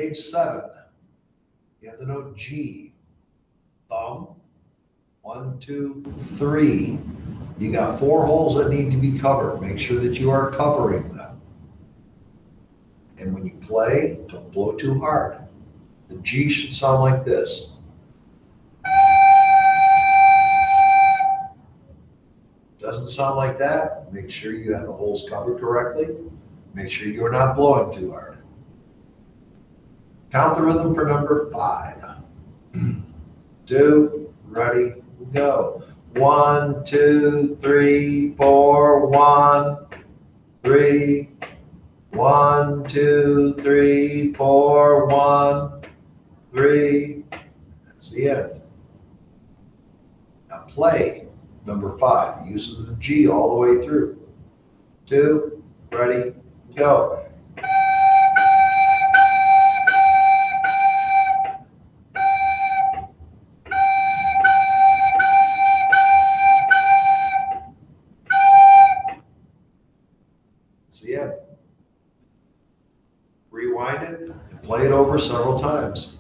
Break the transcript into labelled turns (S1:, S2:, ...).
S1: page 7. You have the note G. Thumb. 1, 2, 3. You got 4 holes that need to be covered. Make sure that you are covering them. And when you play, don't blow too hard. The G should sound like this. Doesn't sound like that, make sure you have the holes covered correctly. Make sure you're not blowing too hard. Count the rhythm for number 5. 2, ready, go. 1, 2, 3, 4, 1, 3. 1, 2, 3, 4, 1, 3. That's the end. Now play number 5. Uses the G all the way through. 2, ready, go. That's the end. Rewind it and play it over several times.